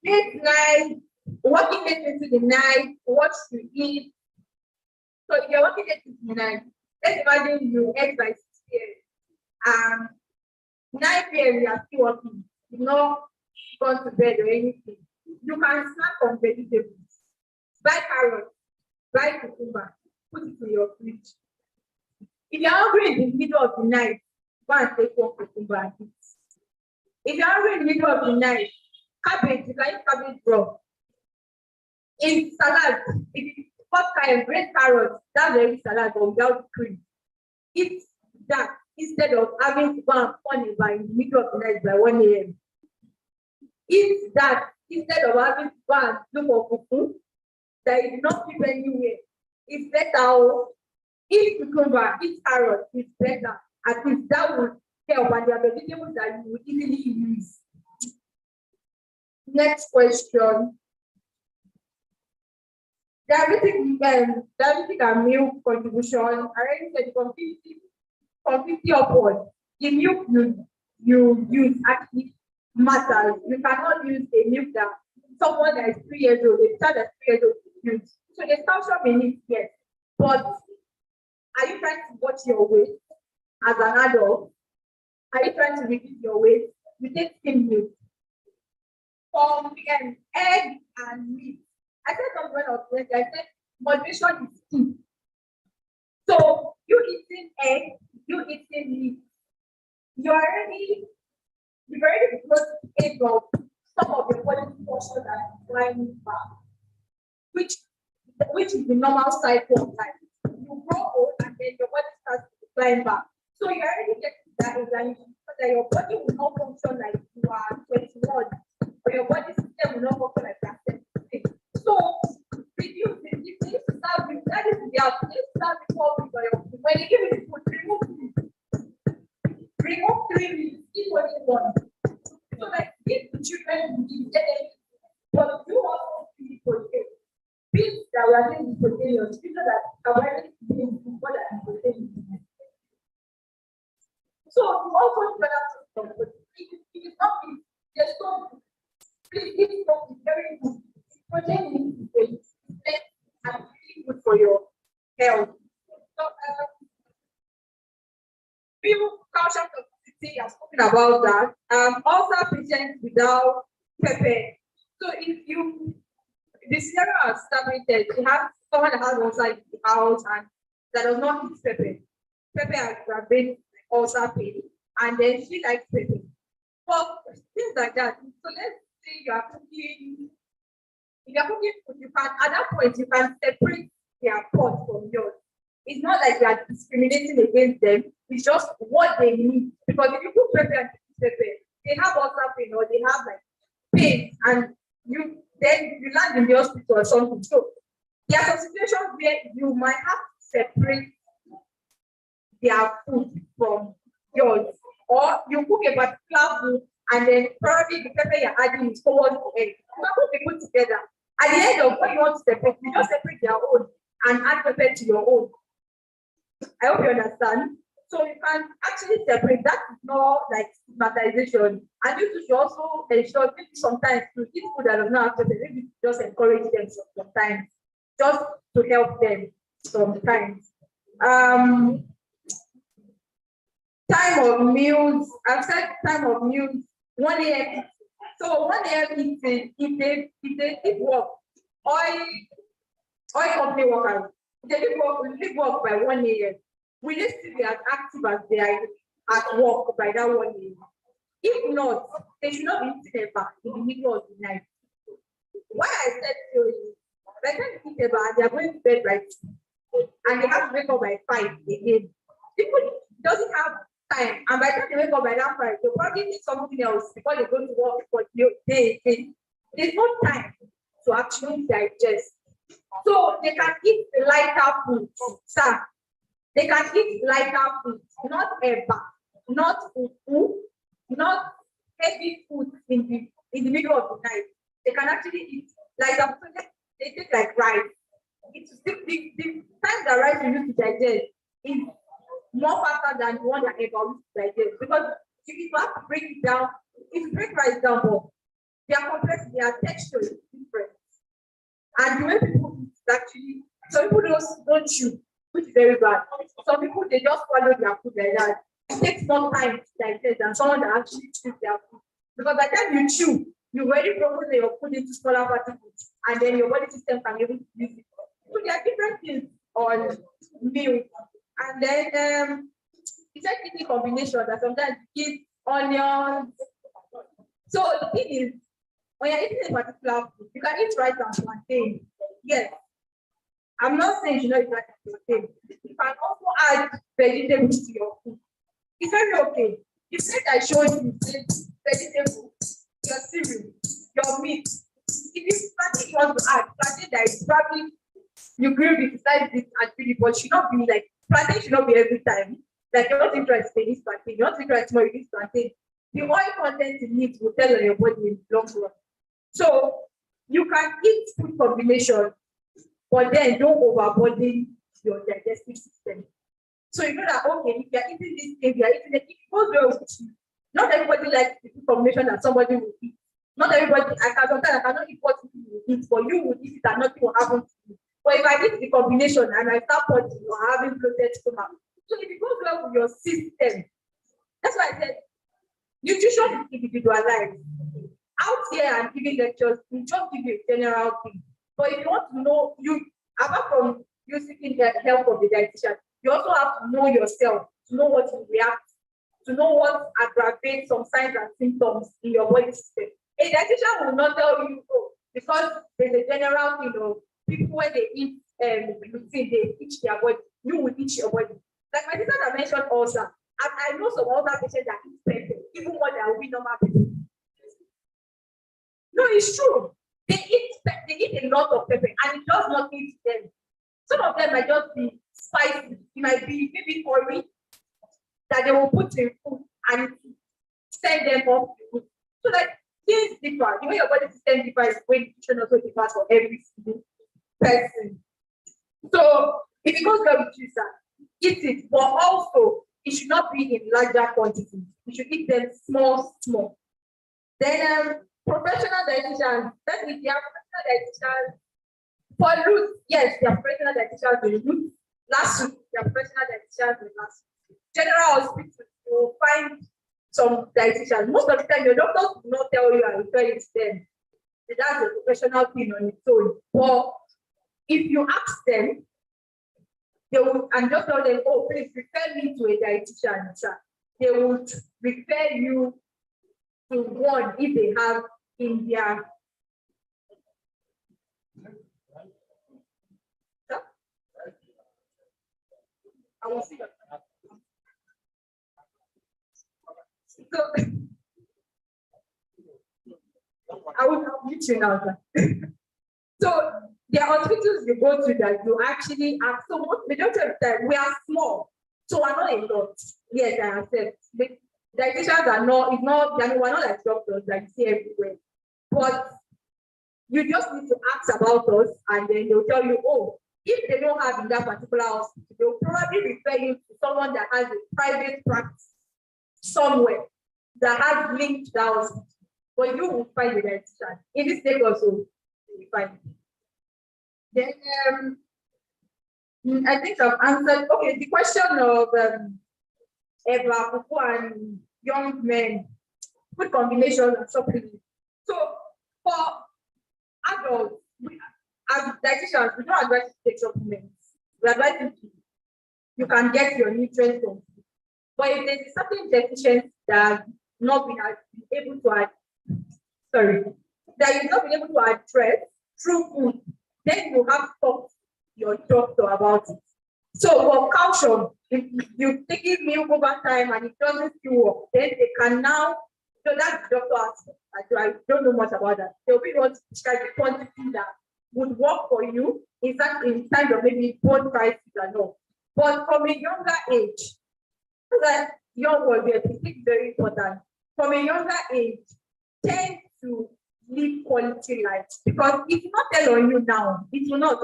Late night, working late into the night, what to eat. So if you're working late into the night, let's imagine you ate by 6 p.m. 9 p.m. you are still working, you've not gone to bed or anything. You can snack on vegetables. Buy carrots, buy cucumber, put it in your fridge. If you're hungry in the middle of the night, go and take one cucumber and eat. If you're hungry in the middle of the night, cabbage, you can eat cabbage raw. In salad, if you put red carrots, that's very salad but without cream. Eat that instead of having to go and find it by in the middle of the night by 1 a.m. Eat that instead of having to go and look for fufu that you did not keep anywhere. It's better. Eat cucumber, eat carrot, it's better. At least that would help, and there are vegetables that you would easily use. Next question. Diabetic and milk contribution. I already said from 50 upward. The milk you use actually matters. You cannot use a milk that someone that is 3 years old, a child that's 3 years old use. So there's calcium in it, yes. But are you trying to watch your weight as an adult? Are you trying to reduce your weight? You take skim milk. From egg and meat. I said something when I was playing, I said moderation is key. So you eating egg, you eating meat. You've already got age of some of the body portions that are flying back, which is the normal cycle of life. You grow old and then your body starts to climb back. So you already get to that age and you know that your body will not function like you are 21, or your body system will not function like that. So reduce it. You need to start with that is the out. You need to start before when you give it food, remove 3 meals, eat what you want. So like give the children but you also feed protein. Beans that we are getting protein, people that are already eating more than protein. So you also develop some it is not beef, there's no please give it up, it's very good. Protein is and really good for your health. So people calcium toxicity, I've spoken about that. Also patients without pepper. So if you the scenario has started, you have someone that has ulcer in the house and that does not eat pepper. Pepper has been ulcer pain, and then she likes pepper. Well, things like that. So let's say you are cooking. If you're cooking food, you can at that point you can separate their pot from yours. It's not like you are discriminating against them. It's just what they need. Because if you cook pepper and pepper, they have ulcer pain or they have like pain, and you land in the hospital or something. So there are some situations where you might have to separate their food from yours, or you cook a particular food and then probably the pepper you're adding is towards the egg. You can put the food together. At the end of what you want to separate, you just separate their own and add pepper to your own. I hope you understand. So you can actually separate. That is not like stigmatization. And you should also ensure maybe sometimes to eat food that does not have pepper, maybe just encourage them sometimes, just to help them sometimes. Time of meals. I've said time of meals. 1 a.m. So 1 a.m. if they keep work, oil company workers, they leave work by 1 a.m. We need to be as active as they are at work by that 1 a.m. If not, they should not be eating ever in the middle of the night. Why I said so is by the time they eat ever, they are going to bed by 2, and they have to wake up by 5 again. People doesn't have time, and by the time they wake up by that 5, they'll probably need something else before they go to work for the day again. There's no time to actually digest. So they can eat lighter food, sir. They can eat lighter food, not eba, not fufu, not heavy food in the middle of the night. They can actually eat lighter food. They take like rice. It's the time that rice you use to digest is more faster than the one that eba used to digest, because you have to break it down. If you break rice down more, their complex, their texture is different. And the way people eat is actually, some people don't chew, which is very bad. Some people, they just swallow their food like that. It takes more time to digest than someone that actually chews their food. Because by the time you chew, you already broken your food into smaller particles, and then your body system can be able to use it. So there are different things on meal. And then it's like eating combination that sometimes you eat onions. So the thing is, when you're eating a particular food, you can eat rice and plantain. Yes. I'm not saying you know it's rice and plantain. You can also add vegetables to your food. It's very okay. You said I showed you vegetable, your cereal. your meat. If you plantain you want to add, plantain that is probably you grill it, decide this and feel it, but should not be like plantain should not be every time. Like you're not interested in this plantain, you're not interested more in this plantain. The oil content in it will tell on your body in the long run. So you can eat food combination, but then don't overburden your digestive system. So you know that okay, if you're eating this thing, you're eating it, it goes well with you. Not everybody likes the food combination that somebody will eat. Not everybody, sometimes I cannot eat what you will eat, but you will eat it and nothing will happen to you. But if I eat the combination and I start putting or having bloated stomach, so if it goes well with your system, that's why I said nutrition is individualized. Out here and giving lectures, we just give you a general thing. But if you want to know, apart from you seeking the help of the dietitian, you also have to know yourself, to know what you react, to know what aggravates some signs and symptoms in your body system. A dietitian will not tell you, oh, because there's a general thing of people when they eat gluten, they itch their body. You will itch your body. Like my sister that mentioned ulcer. I know some other patients that eat pepper, even more than we normal people. No, it's true. They eat a lot of pepper and it does not eat them. Some of them might just be spicy. It might be maybe curry that they will put in food and send them off the food. So like things differ. The way your body system differs, the way nutrition also differs for every single person. So if it goes well with you, sir, eat it, but also it should not be in larger quantities. You should eat them small. Then professional dietitians, that is, they are professional dietitians for roots. Yes, they are professional dietitians in roots. Last week, they are professional dietitians in last week. General hospitals, you will find some dietitians. Most of the time, your doctors will not tell you and refer you to them. So that's a professional thing on its own. But if you ask them, they will, and just tell them, oh, please refer me to a dietitian, sir. They would refer you to one if they have in their. I will see. So I will meet you now. So there are hospitals you go to that you actually ask. So most majority of the time we are small, so we're not a lot. Yes, I accept. The dietitians are not. It's not. We're not like doctors that you see everywhere. But you just need to ask about us, and then they'll tell you, oh, if they don't have in that particular hospital, they'll probably refer you to someone that has a private practice somewhere that has linked to that hospital. But you will find the dietitian. In this state also, you will find it. Then I think I've answered. Okay, the question of Eva, and young men, food combinations and supplements. So for adults, as dietitians, we don't advise to take supplements. We advise you can get your nutrients from food. But if there's a certain deficiency that not been able to that you've not been able to address through food, then you have to talk to your doctor about it. So for calcium, if you take it milk over time and it doesn't still work, then they can now, so that's the doctor aspect. I don't know much about that. They'll be able to prescribe the quantity that would work for you in terms of maybe both prices and all. But from a younger age, that young ones, it's very important. From a younger age, tend to live quality life, because it's not tell on you now. It will not.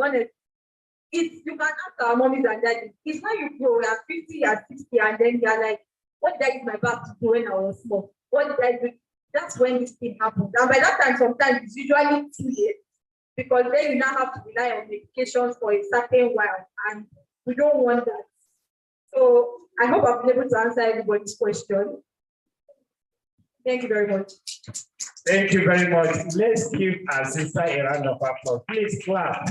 You can ask our mommies and daddies. It's when you grow, you're 50, you're 60, and then you're like, what did I use my back to do when I was small? What did I do? That's when this thing happens. And by that time, sometimes it's usually too late, because then you now have to rely on medications for a certain while, and we don't want that. So I hope I've been able to answer everybody's question. Thank you very much. Thank you very much. Let's give our sister a round of applause. Please clap.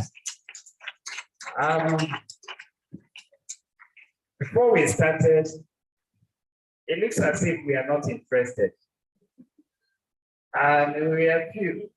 Before we started, it looks as if we are not interested. And we are few.